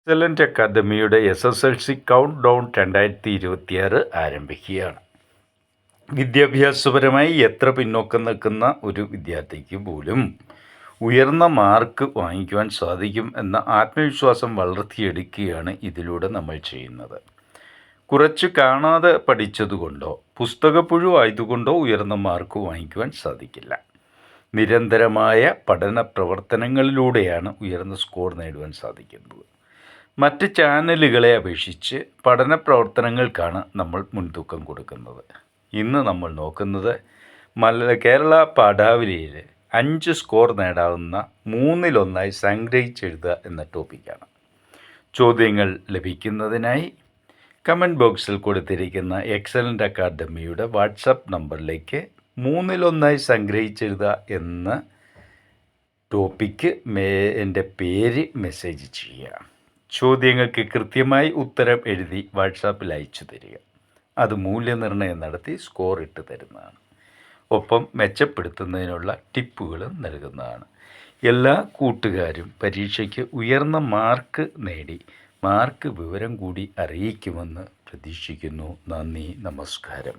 Excellent അക്കാദമിയുടെ SSLC count down 2026 ആരംഭിക്കുകയാണ്. വിദ്യാഭ്യാസപരമായി എത്ര പിന്നോക്കം നിൽക്കുന്ന ഒരു വിദ്യാർത്ഥിക്ക് പോലും ഉയർന്ന മാർക്ക് വാങ്ങിക്കുവാൻ സാധിക്കും എന്ന ആത്മവിശ്വാസം വളർത്തിയെടുക്കുകയാണ് ഇതിലൂടെ നമ്മൾ ചെയ്യുന്നത്. കുറച്ച് കാണാതെ പഠിച്ചതുകൊണ്ടോ പുസ്തകപ്പുഴു ആയതുകൊണ്ടോ ഉയർന്ന മാർക്ക് വാങ്ങിക്കുവാൻ സാധിക്കില്ല. നിരന്തരമായ പഠന പ്രവർത്തനങ്ങളിലൂടെയാണ് ഉയർന്ന സ്കോർ നേടുവാൻ സാധിക്കുന്നത്. മറ്റ് ചാനലുകളെ അപേക്ഷിച്ച് പഠന പ്രവർത്തനങ്ങൾക്കാണ് നമ്മൾ മുൻതൂക്കം കൊടുക്കുന്നത്. ഇന്ന് നമ്മൾ നോക്കുന്നത് കേരള പാഠാവലിയിൽ 5 സ്കോർ നേടാവുന്ന 3-1 സംഗ്രഹിച്ചെഴുതുക എന്ന ടോപ്പിക്കാണ്. ചോദ്യങ്ങൾ ലഭിക്കുന്നതിനായി കമൻറ്റ് ബോക്സിൽ കൊടുത്തിരിക്കുന്ന എക്സലൻ്റ് അക്കാദമിയുടെ വാട്സപ്പ് നമ്പറിലേക്ക് 3-1 സംഗ്രഹിച്ചെഴുതുക എന്ന ടോപ്പിക്ക് എൻ്റെ പേര് മെസ്സേജ് ചെയ്യുക. ചോദ്യങ്ങൾക്ക് കൃത്യമായി ഉത്തരം എഴുതി വാട്സാപ്പിൽ അയച്ചു തരിക. അത് മൂല്യനിർണ്ണയം നടത്തി സ്കോർ ഇട്ട് തരുന്നതാണ്. ഒപ്പം മെച്ചപ്പെടുത്തുന്നതിനുള്ള ടിപ്പുകളും നൽകുന്നതാണ്. എല്ലാ കൂട്ടുകാരും പരീക്ഷയ്ക്ക് ഉയർന്ന മാർക്ക് നേടി മാർക്ക് വിവരം കൂടി അറിയിക്കുമെന്ന് പ്രതീക്ഷിക്കുന്നു. നന്ദി, നമസ്കാരം.